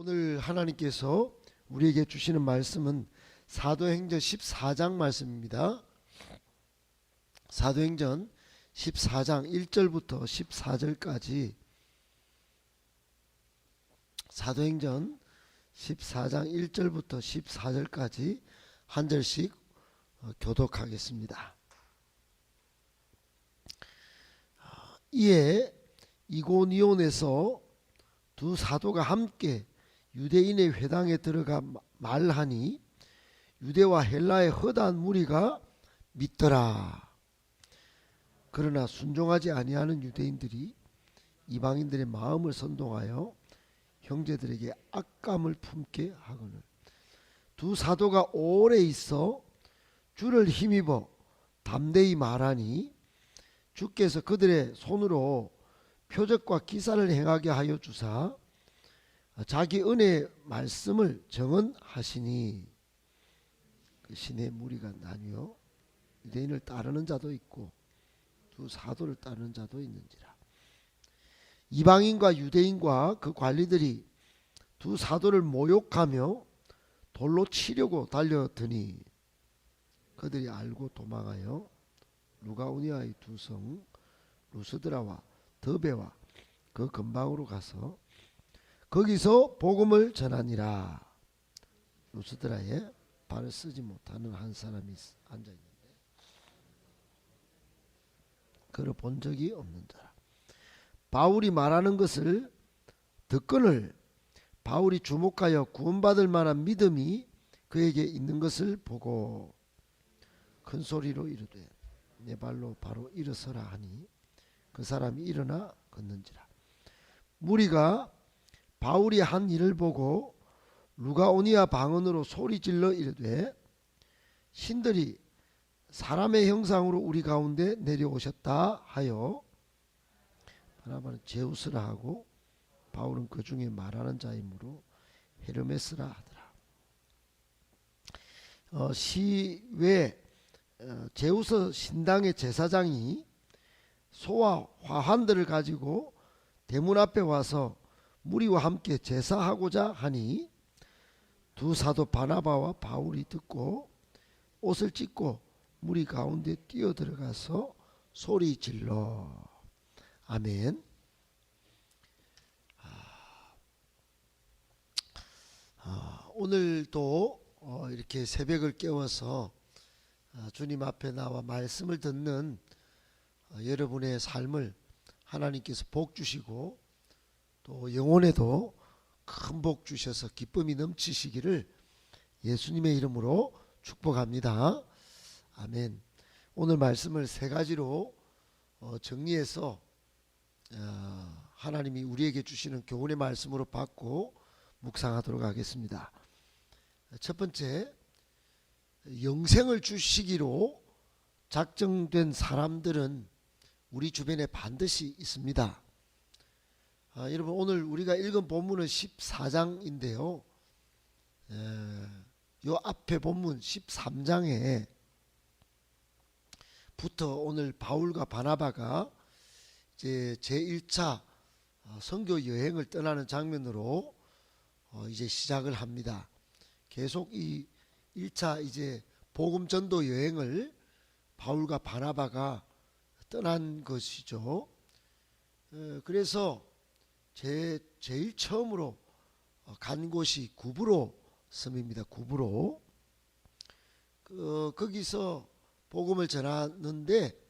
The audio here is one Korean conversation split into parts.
오늘 하나님께서 우리에게 주시는 말씀은 사도행전 14장 말씀입니다. 사도행전 14장 1절부터 14절까지 사도행전 14장 1절부터 14절까지 한 절씩 교독하겠습니다. 이에 이고니온에서 두 사도가 함께 유대인의 회당에 들어가 말하니 유대와 헬라의 허다한 무리가 믿더라. 그러나 순종하지 아니하는 유대인들이 이방인들의 마음을 선동하여 형제들에게 악감을 품게 하거늘 두 사도가 오래 있어 주를 힘입어 담대히 말하니 주께서 그들의 손으로 표적과 기사를 행하게 하여 주사 자기 은혜의 말씀을 정언하시니 그 신의 무리가 나뉘어 유대인을 따르는 자도 있고 두 사도를 따르는 자도 있는지라. 이방인과 유대인과 그 관리들이 두 사도를 모욕하며 돌로 치려고 달려드니 그들이 알고 도망하여 루가오니아의 두 성 루스드라와 더베와 그 근방으로 가서 거기서 복음을 전하니라. 루스드라에 발을 쓰지 못하는 한 사람이 앉아있는데 그를 본 적이 없는 자라. 바울이 말하는 것을 듣거늘 바울이 주목하여 구원받을 만한 믿음이 그에게 있는 것을 보고 큰 소리로 이르되 내 발로 바로 일어서라 하니 그 사람이 일어나 걷는지라. 무리가 바울이 한 일을 보고 루가오니아 방언으로 소리질러 이르되 신들이 사람의 형상으로 우리 가운데 내려오셨다 하여 바나바는 제우스라 하고 바울은 그 중에 말하는 자이므로 헤르메스라 하더라. 시외 제우스 신당의 제사장이 소와 화환들을 가지고 대문 앞에 와서 무리와 함께 제사하고자 하니 두 사도 바나바와 바울이 듣고 옷을 찢고 무리 가운데 뛰어들어가서 소리 질러. 아멘. 오늘도 이렇게 새벽을 깨워서 주님 앞에 나와 말씀을 듣는 여러분의 삶을 하나님께서 복 주시고 또 영혼에도 큰 복 주셔서 기쁨이 넘치시기를 예수님의 이름으로 축복합니다. 아멘. 오늘 말씀을 세 가지로 정리해서 하나님이 우리에게 주시는 교훈의 말씀으로 받고 묵상하도록 하겠습니다. 첫 번째, 영생을 주시기로 작정된 사람들은 우리 주변에 반드시 있습니다. 여러분 오늘 우리가 읽은 본문은 14장인데요. 요 앞에 본문 13장에 부터 오늘 바울과 바나바가 이제 제1차 선교 여행을 떠나는 장면으로 이제 시작을 합니다. 계속 이 1차 이제 복음 전도 여행을 바울과 바나바가 떠난 것이죠. 그래서 제일 처음으로 간 곳이 구브로 섬입니다. 구브로. 거기서 복음을 전하는데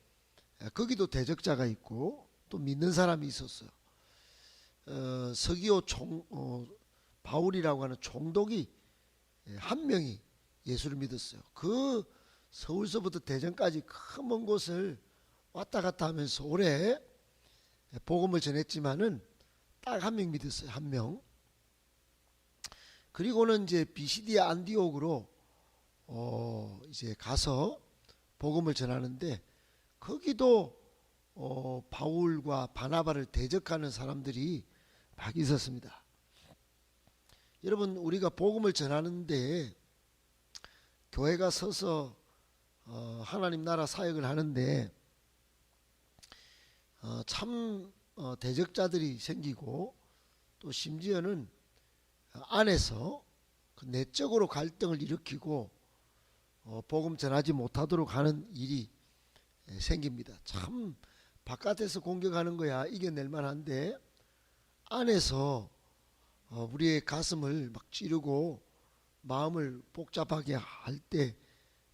거기도 대적자가 있고 또 믿는 사람이 있었어요. 서기오 바울이라고 하는 총독이 한 명이 예수를 믿었어요. 그 서울서부터 대전까지 큰 먼 곳을 왔다 갔다 하면서 오래 복음을 전했지만은 딱 한 명 믿었어요. 한 명. 그리고는 이제 비시디아 안디옥으로 이제 가서 복음을 전하는데 거기도 바울과 바나바를 대적하는 사람들이 막 있었습니다. 여러분 우리가 복음을 전하는데 교회가 서서 하나님 나라 사역을 하는데 참 대적자들이 생기고 또 심지어는 안에서 그 내적으로 갈등을 일으키고 복음 전하지 못하도록 하는 일이 생깁니다. 참 바깥에서 공격하는 거야 이겨낼 만한데 안에서 우리의 가슴을 막 찌르고 마음을 복잡하게 할 때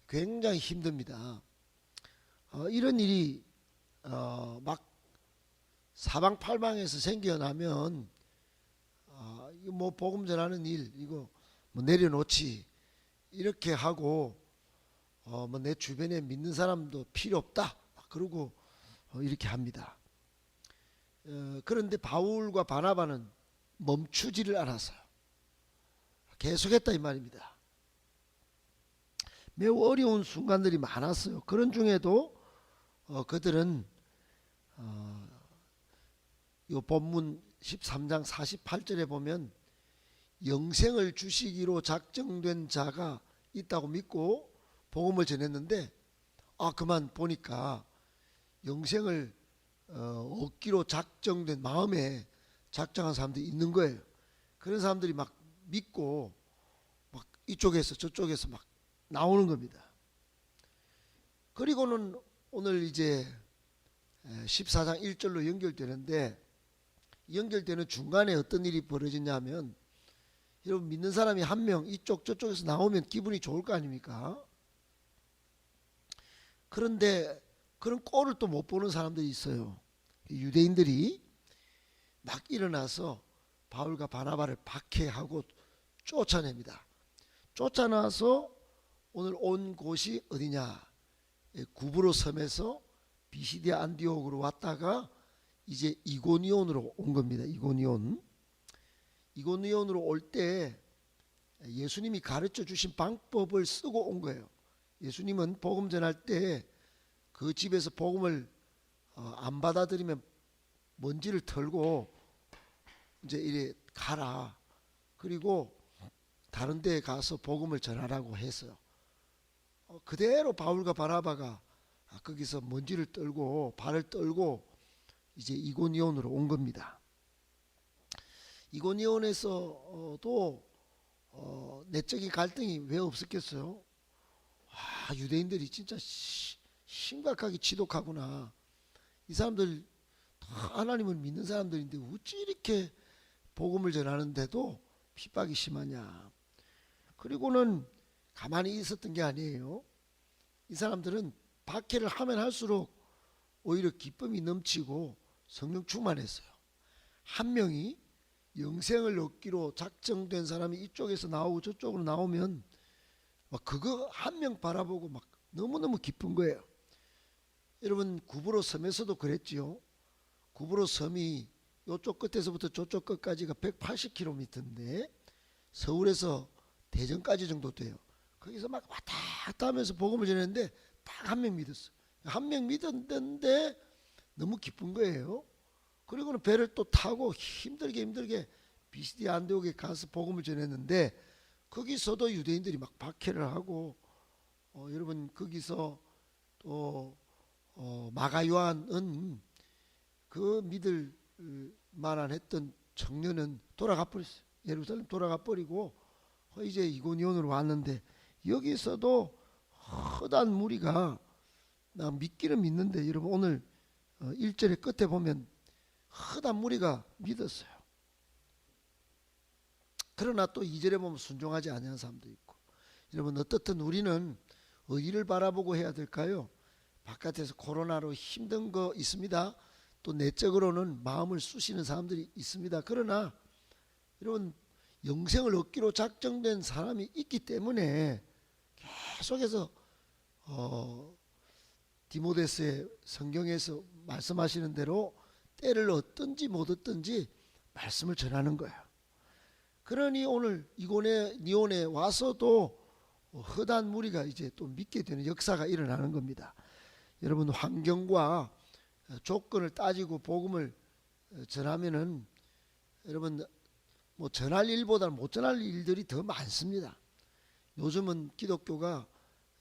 굉장히 힘듭니다. 이런 일이 막 사방팔방에서 생겨나면 이거 뭐 복음 전하는 일 이거 뭐 내려놓지 이렇게 하고 뭐 내 주변에 믿는 사람도 필요 없다 그러고 이렇게 합니다. 그런데 바울과 바나바는 멈추지를 않았어요. 계속했다 이 말입니다. 매우 어려운 순간들이 많았어요. 그런 중에도 그들은 이 본문 13장 48절에 보면 영생을 주시기로 작정된 자가 있다고 믿고 복음을 전했는데 그만 보니까 영생을 얻기로 작정된 마음에 작정한 사람들이 있는 거예요. 그런 사람들이 막 믿고 막 이쪽에서 저쪽에서 막 나오는 겁니다. 그리고는 오늘 이제 14장 1절로 연결되는데 연결되는 중간에 어떤 일이 벌어지냐면 여러분 믿는 사람이 한 명 이쪽 저쪽에서 나오면 기분이 좋을 거 아닙니까? 그런데 그런 꼴을 또 못 보는 사람들이 있어요. 유대인들이 막 일어나서 바울과 바나바를 박해하고 쫓아냅니다. 쫓아나서 오늘 온 곳이 어디냐? 구브로 섬에서 비시디아 안디옥으로 왔다가 이제 이고니온으로 온 겁니다. 이고니온으로 올 때 예수님이 가르쳐 주신 방법을 쓰고 온 거예요. 예수님은 복음 전할 때 그 집에서 복음을 안 받아들이면 먼지를 털고 이제 이래 가라. 그리고 다른 데에 가서 복음을 전하라고 했어요. 그대로 바울과 바나바가 거기서 먼지를 떨고 발을 떨고 이제 이고니온으로 온 겁니다. 이고니온에서도 내적인 갈등이 왜 없었겠어요? 유대인들이 진짜 심각하게 지독하구나. 이 사람들 하나님을 믿는 사람들인데 어찌 이렇게 복음을 전하는데도 핍박이 심하냐. 그리고는 가만히 있었던 게 아니에요. 이 사람들은 박해를 하면 할수록 오히려 기쁨이 넘치고 성령 충만했어요. 한 명이 영생을 얻기로 작정된 사람이 이쪽에서 나오고 저쪽으로 나오면 막 그거 한 명 바라보고 막 너무너무 기쁜 거예요. 여러분 구브로 섬에서도 그랬지요. 구브로 섬이 이쪽 끝에서부터 저쪽 끝까지가 180km인데 서울에서 대전까지 정도 돼요. 거기서 막 왔다 갔다 하면서 복음을 전했는데 딱 한 명 믿었어요. 한 명 믿었는데 너무 기쁜 거예요. 그리고는 배를 또 타고 힘들게 비시디아 안디옥에 가서 복음을 전했는데 거기서도 유대인들이 막 박해를 하고 여러분 거기서 또 마가 요한은 그 믿을 만한 했던 청년은 돌아가 버렸어요. 예루살렘 돌아가 버리고 이제 이고니온으로 왔는데 여기서도 허다한 무리가 나 믿기는 믿는데 여러분 오늘 1절의 끝에 보면 허다한 무리가 믿었어요. 그러나 또 2절에 보면 순종하지 아니한 사람도 있고. 여러분 어떻든 우리는 어디를 바라보고 해야 될까요? 바깥에서 코로나로 힘든 거 있습니다. 또 내적으로는 마음을 쑤시는 사람들이 있습니다. 그러나 여러분 영생을 얻기로 작정된 사람이 있기 때문에 계속해서 디모데서의 성경에서 말씀하시는 대로 때를 얻든지 못 얻든지 말씀을 전하는 거예요. 그러니 오늘 이고니온에 와서도 허다한 무리가 이제 또 믿게 되는 역사가 일어나는 겁니다. 여러분 환경과 조건을 따지고 복음을 전하면은 여러분 뭐 전할 일보다는 못 전할 일들이 더 많습니다. 요즘은 기독교가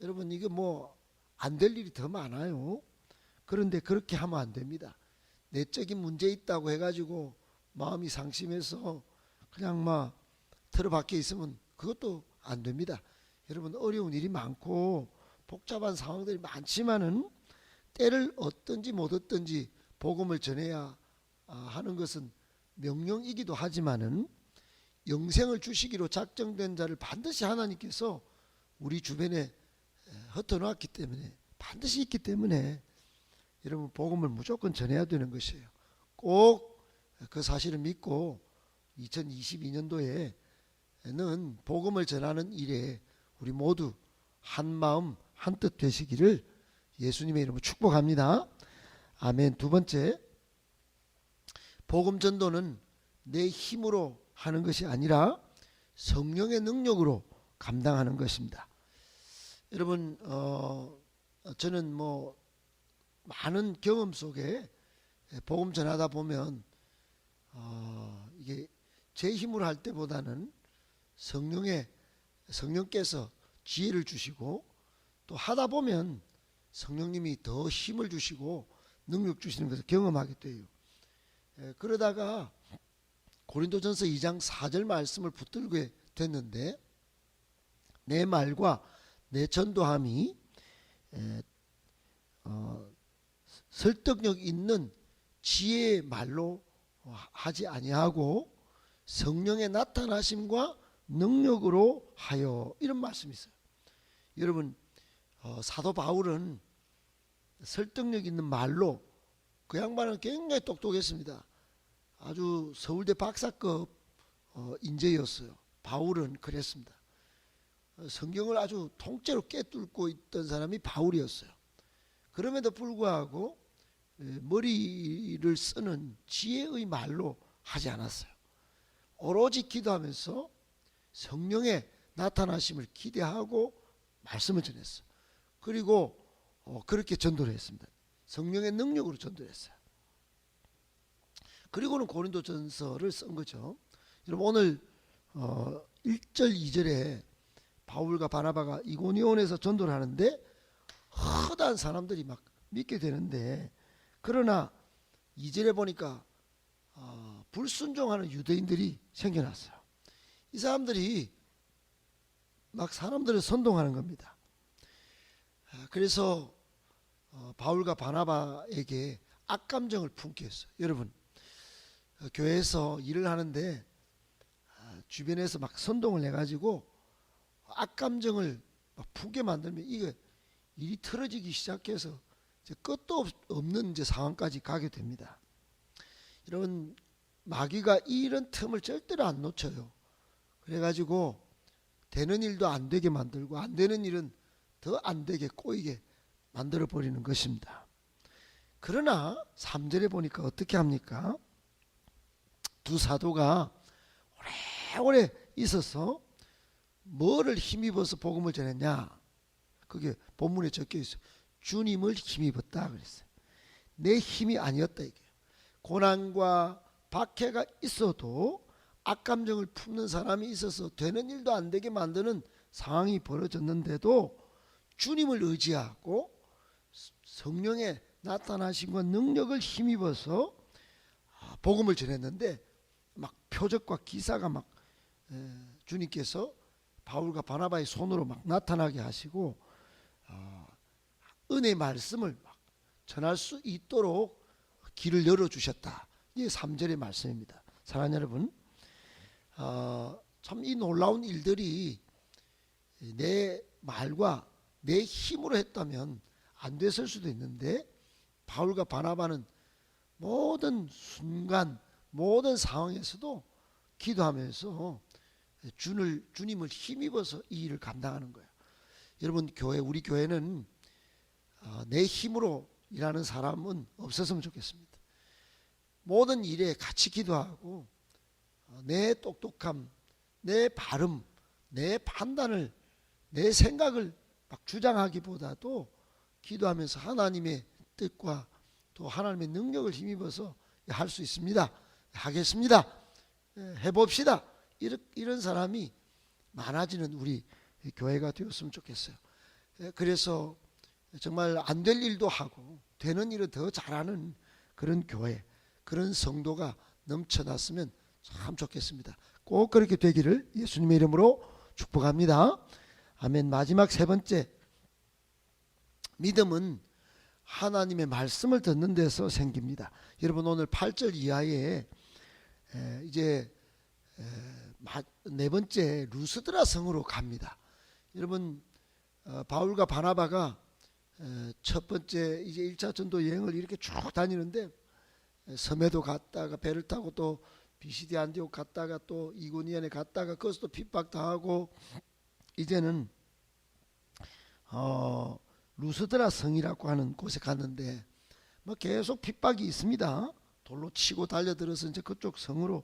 여러분 이게 뭐 안 될 일이 더 많아요. 그런데 그렇게 하면 안 됩니다. 내적인 문제 있다고 해가지고 마음이 상심해서 그냥 막 틀어 박혀 있으면 그것도 안 됩니다. 여러분, 어려운 일이 많고 복잡한 상황들이 많지만은 때를 얻든지 못 얻든지 복음을 전해야 하는 것은 명령이기도 하지만은 영생을 주시기로 작정된 자를 반드시 하나님께서 우리 주변에 흩어놓았기 때문에, 반드시 있기 때문에 여러분, 복음을 무조건 전해야 되는 것이에요. 꼭 그 사실을 믿고 2022년도에는 복음을 전하는 일에 우리 모두 한 마음 한 뜻 되시기를 예수님의 이름으로 축복합니다. 아멘. 두 번째, 복음 전도는 내 힘으로 하는 것이 아니라 성령의 능력으로 감당하는 것입니다. 여러분, 저는 많은 경험 속에 복음 전하다 보면 이게 제 힘으로 할 때보다는 성령께서 지혜를 주시고, 또 하다 보면 성령님이 더 힘을 주시고 능력 주시는 것을 경험하게 돼요. 그러다가 고린도전서 2장 4절 말씀을 붙들게 됐는데, 내 말과 내 전도함이 설득력 있는 지혜의 말로 하지 아니하고 성령의 나타나심과 능력으로 하여, 이런 말씀이 있어요. 여러분, 사도 바울은 설득력 있는 말로, 그 양반은 굉장히 똑똑했습니다. 아주 서울대 박사급 인재였어요. 바울은 그랬습니다. 성경을 아주 통째로 꿰뚫고 있던 사람이 바울이었어요. 그럼에도 불구하고 머리를 쓰는 지혜의 말로 하지 않았어요. 오로지 기도하면서 성령의 나타나심을 기대하고 말씀을 전했어요. 그리고 그렇게 전도를 했습니다. 성령의 능력으로 전도를 했어요. 그리고는 고린도전서를 쓴 거죠. 여러분, 오늘 1절 2절에 바울과 바나바가 이고니온에서 전도를 하는데 허다한 사람들이 막 믿게 되는데, 그러나 2절에 보니까 불순종하는 유대인들이 생겨났어요. 이 사람들이 막 사람들을 선동하는 겁니다. 그래서 바울과 바나바에게 악감정을 품게 했어요. 여러분, 교회에서 일을 하는데 주변에서 막 선동을 해가지고 악감정을 막 품게 만들면 이게 일이 틀어지기 시작해서 이제 끝도 없는 이제 상황까지 가게 됩니다. 여러분, 마귀가 이런 틈을 절대로 안 놓쳐요. 그래가지고 되는 일도 안 되게 만들고, 안 되는 일은 더 안 되게 꼬이게 만들어 버리는 것입니다. 그러나 3절에 보니까 어떻게 합니까? 두 사도가 오래오래 있어서 뭐를 힘입어서 복음을 전했냐? 그게 본문에 적혀 있어요. 주님을 힘입었다 그랬어요. 내 힘이 아니었다 이게. 고난과 박해가 있어도 악감정을 품는 사람이 있어서 되는 일도 안 되게 만드는 상황이 벌어졌는데도 주님을 의지하고 성령의 나타나심과 능력을 힘입어서 복음을 전했는데, 막 표적과 기사가 막 주님께서 바울과 바나바의 손으로 막 나타나게 하시고 은혜의 말씀을 막 전할 수 있도록 길을 열어주셨다. 이게 3절의 말씀입니다. 사랑하는 여러분, 참 이 놀라운 일들이 내 말과 내 힘으로 했다면 안 됐을 수도 있는데, 바울과 바나바는 모든 순간 모든 상황에서도 기도하면서 주님을 힘입어서 이 일을 감당하는 거예요. 여러분, 우리 교회는 내 힘으로 일하는 사람은 없었으면 좋겠습니다. 모든 일에 같이 기도하고 내 똑똑함, 내 발음, 내 판단을, 내 생각을 막 주장하기보다도 기도하면서 하나님의 뜻과 또 하나님의 능력을 힘입어서 할 수 있습니다. 하겠습니다. 해봅시다. 이런 사람이 많아지는 우리 교회가 되었으면 좋겠어요. 그래서 정말 안 될 일도 하고 되는 일을 더 잘하는 그런 교회, 그런 성도가 넘쳐났으면 참 좋겠습니다. 꼭 그렇게 되기를 예수님의 이름으로 축복합니다. 아멘. 마지막 세 번째, 믿음은 하나님의 말씀을 듣는 데서 생깁니다. 여러분 오늘 8절 이하에 이제 네 번째 루스드라 성으로 갑니다. 여러분 바울과 바나바가 첫 번째 이제 1차 전도 여행을 이렇게 쭉 다니는데 섬에도 갔다가 배를 타고 또 비시디 안디옥 갔다가 또 이고니안에 갔다가 거기서 또 핍박당하고 이제는 루스드라 성이라고 하는 곳에 갔는데 뭐 계속 핍박이 있습니다. 돌로 치고 달려들어서 이제 그쪽 성으로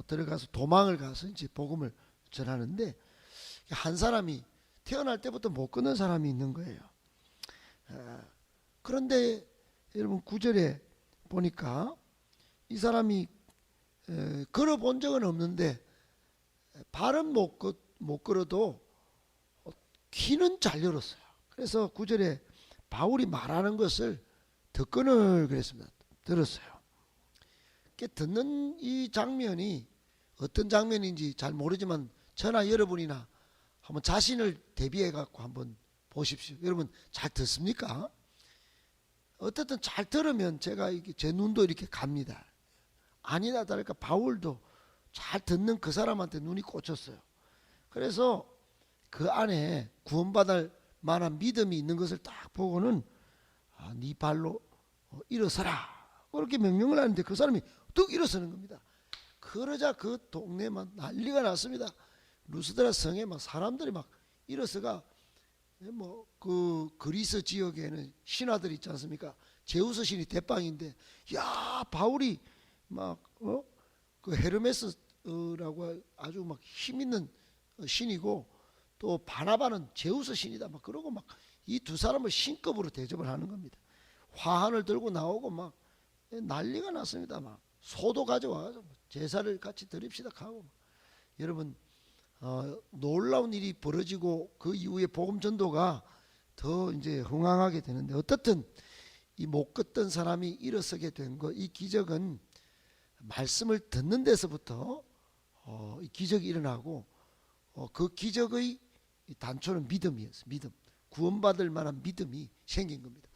들어가서 도망을 가서 이제 복음을 전하는데 한 사람이 태어날 때부터 못 끊는 사람이 있는 거예요. 그런데 여러분 9절에 보니까 이 사람이 걸어본 적은 없는데 발은 못 걸어도 귀는 잘 열었어요. 그래서 9절에 바울이 말하는 것을 듣거늘 그랬습니다. 들었어요. 듣는 이 장면이 어떤 장면인지 잘 모르지만 저나 여러분이나 한번 자신을 대비해 갖고 한번 보십시오. 여러분 잘 듣습니까? 어쨌든 잘 들으면 제가 제 눈도 이렇게 갑니다. 아니나 다를까 바울도 잘 듣는 그 사람한테 눈이 꽂혔어요. 그래서 그 안에 구원받을 만한 믿음이 있는 것을 딱 보고는 네 발로 일어서라 그렇게 명령을 하는데 그 사람이 뚝 일어서는 겁니다. 그러자 그 동네만 난리가 났습니다. 루스드라 성에 막 사람들이 막 일어서가 뭐 그 그리스 지역에는 신하들 있지 않습니까? 제우스 신이 대빵인데 야 바울이 막 그 헤르메스라고 아주 막 힘 있는 신이고 또 바나바는 제우스 신이다 막 그러고 막 이 두 사람을 신급으로 대접을 하는 겁니다. 화환을 들고 나오고 막 난리가 났습니다. 막 소도 가져와서 제사를 같이 드립시다 하고 여러분 놀라운 일이 벌어지고 그 이후에 복음 전도가 더 이제 흥황하게 되는데 어떻든 이 못 걷던 사람이 일어서게 된 거 이 기적은 말씀을 듣는 데서부터 이 기적이 일어나고 그 기적의 단초는 믿음이었어요. 믿음. 구원받을 만한 믿음이 생긴 겁니다.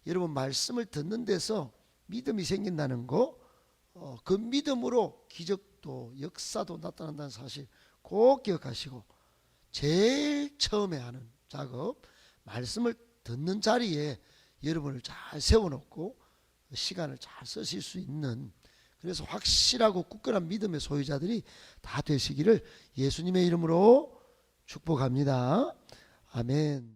여러분 말씀을 듣는 데서 믿음이 생긴다는 거 그 믿음으로 기적도 역사도 나타난다는 사실 꼭 기억하시고 제일 처음에 하는 작업 말씀을 듣는 자리에 여러분을 잘 세워놓고 시간을 잘 쓰실 수 있는 그래서 확실하고 굳건한 믿음의 소유자들이 다 되시기를 예수님의 이름으로 축복합니다. 아멘.